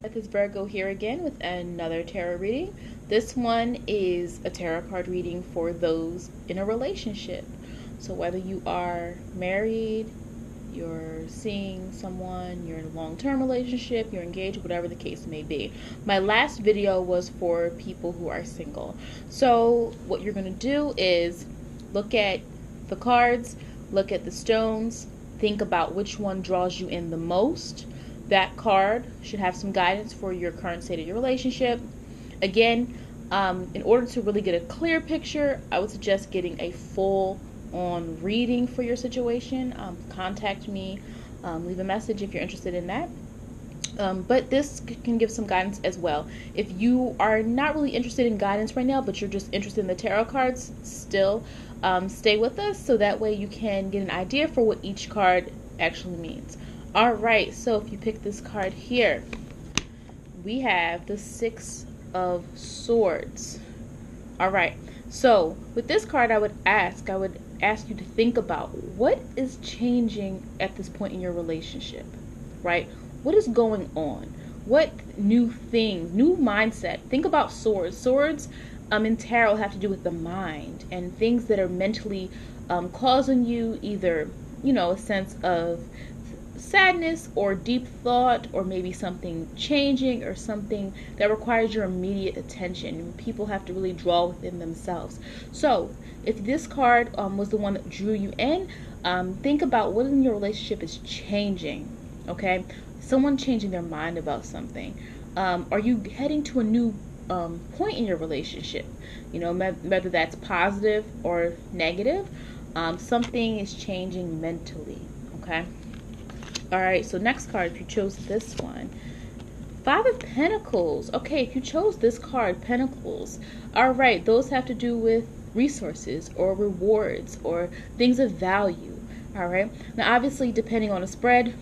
This is Virgo here again with another tarot reading. This one is a tarot card reading for those in a relationship. So whether you are married, you're seeing someone, you're in a long-term relationship, you're engaged, whatever the case may be. My last video was for people who are single. So what you're going to do is look at the cards, look at the stones, think about which one draws you in the most. That card should have some guidance for your current state of your relationship. Again, in order to really get a clear picture, I would suggest getting a full-on reading for your situation. Contact me, leave a message if you're interested in that. But this can give some guidance as well. If you are not really interested in guidance right now, but you're just interested in the tarot cards, still stay with us so that way you can get an idea for what each card actually means. Alright, so if you pick this card here, we have the Six of Swords. Alright, so with this card I would ask you to think about what is changing at this point in your relationship, right? What is going on? What new thing, new mindset? Think about swords. Swords in tarot have to do with the mind and things that are mentally causing you either, a sense of sadness or deep thought, or maybe something changing or something that requires your immediate attention. People have to really draw within themselves. So if this card was the one that drew you in, think about what in your relationship is changing. Okay, someone changing their mind about something. Are you heading to a new point in your relationship? Whether that's positive or negative, something is changing mentally. Okay. Alright, so next card, if you chose this one, Five of Pentacles. Okay, if you chose this card, Pentacles, alright, those have to do with resources or rewards or things of value. Alright, now obviously depending on the spread,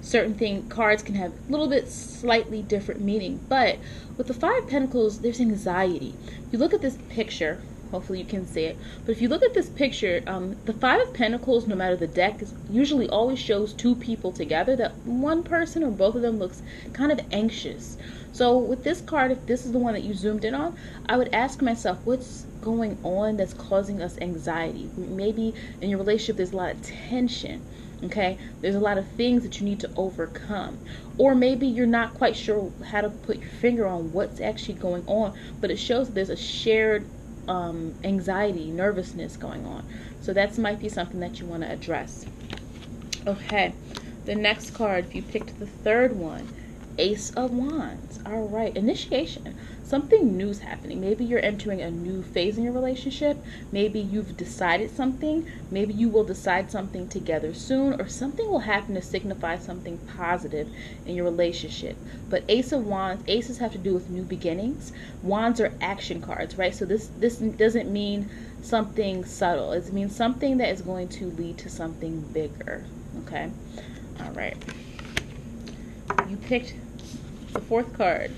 certain cards can have a little bit slightly different meaning, but with the Five of Pentacles, there's anxiety. If you look at this picture, hopefully you can see it, but if you look at this picture, the Five of Pentacles, no matter the deck, usually always shows two people together. That one person or both of them looks kind of anxious. So with this card, if this is the one that you zoomed in on, I would ask myself, what's going on that's causing us anxiety? Maybe in your relationship there's a lot of tension. Okay, there's a lot of things that you need to overcome, or maybe you're not quite sure how to put your finger on what's actually going on, but it shows that there's a shared anxiety, nervousness going on. So that might be something that you want to address. Okay, the next card, if you picked the third one, Ace of Wands. All right, initiation. Something new is happening. Maybe you're entering a new phase in your relationship. Maybe you've decided something. Maybe you will decide something together soon, or something will happen to signify something positive in your relationship. But Ace of Wands, aces have to do with new beginnings. Wands are action cards, right? So this doesn't mean something subtle. It means something that is going to lead to something bigger. Okay? All right. You picked the fourth card.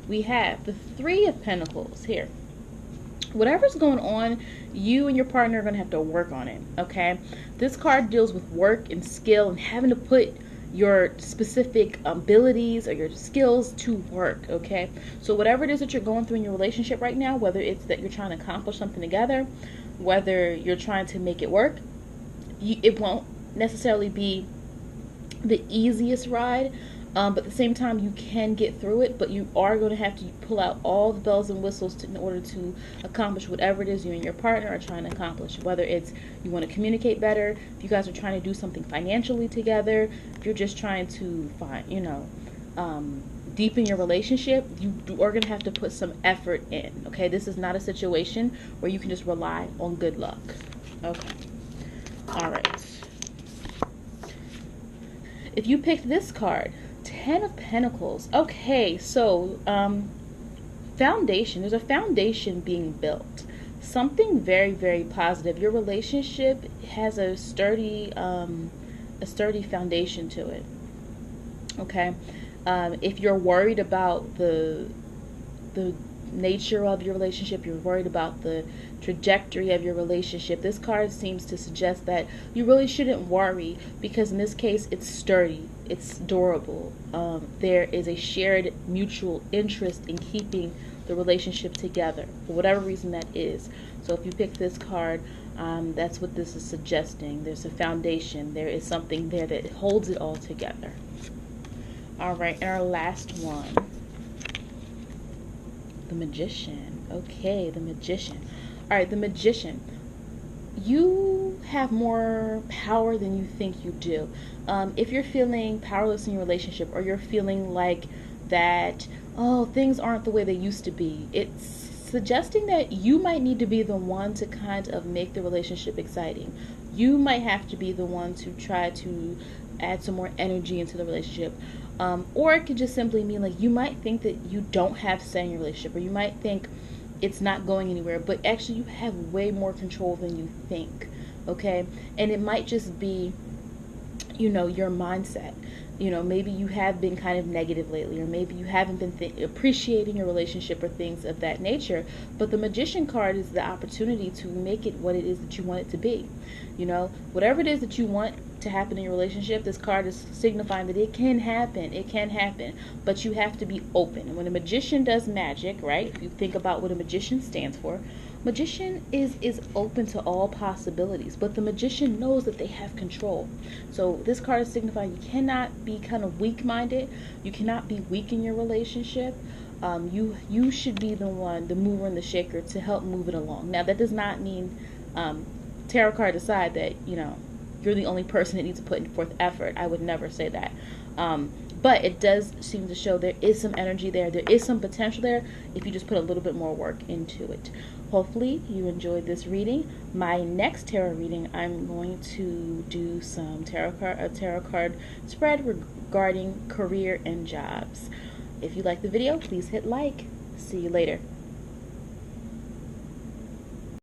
We have the Three of Pentacles here. Whatever's going on, you and your partner are going to have to work on it, okay? This card deals with work and skill and having to put your specific abilities or your skills to work, okay? So whatever it is that you're going through in your relationship right now, whether it's that you're trying to accomplish something together, whether you're trying to make it work, it won't necessarily be the easiest ride, but at the same time you can get through it, but you are going to have to pull out all the bells and whistles in order to accomplish whatever it is you and your partner are trying to accomplish. Whether it's you want to communicate better, if you guys are trying to do something financially together, if you're just trying to find, deepen your relationship, you are going to have to put some effort in, okay? This is not a situation where you can just rely on good luck. Okay. All right. If you picked this card, Ten of Pentacles. Okay, so foundation. There's a foundation being built. Something very, very positive. Your relationship has a sturdy foundation to it. Okay, if you're worried about the nature of your relationship. You're worried about the trajectory of your relationship. This card seems to suggest that you really shouldn't worry, because in this case it's sturdy, it's durable. There is a shared mutual interest in keeping the relationship together for whatever reason that is. So if you pick this card, that's what this is suggesting. There's a foundation. There is something there that holds it all together. All right, and our last one, the Magician. Okay, the Magician. All right, the Magician. You have more power than you think you do. If you're feeling powerless in your relationship, or you're feeling like that, oh, things aren't the way they used to be, it's suggesting that you might need to be the one to kind of make the relationship exciting. You might have to be the one to try to add some more energy into the relationship. Or it could just simply mean like you might think that you don't have say in your relationship, or you might think it's not going anywhere, but actually you have way more control than you think. Okay? And it might just be, your mindset. Maybe you have been kind of negative lately, or maybe you haven't been appreciating your relationship or things of that nature. But the Magician card is the opportunity to make it what it is that you want it to be. Whatever it is that you want to happen in your relationship, this card is signifying that it can happen. It can happen, but you have to be open. And when a magician does magic, right? If you think about what a magician stands for, magician is open to all possibilities, but the magician knows that they have control. So this card is signifying you cannot be kind of weak-minded. You cannot be weak in your relationship. You should be the one, the mover and the shaker, to help move it along. Now that does not mean, tarot card aside, that you're the only person that needs to put forth effort. I would never say that. But it does seem to show there is some energy there. There is some potential there if you just put a little bit more work into it. Hopefully you enjoyed this reading. My next tarot reading, I'm going to do a tarot card spread regarding career and jobs. If you like the video, please hit like. See you later.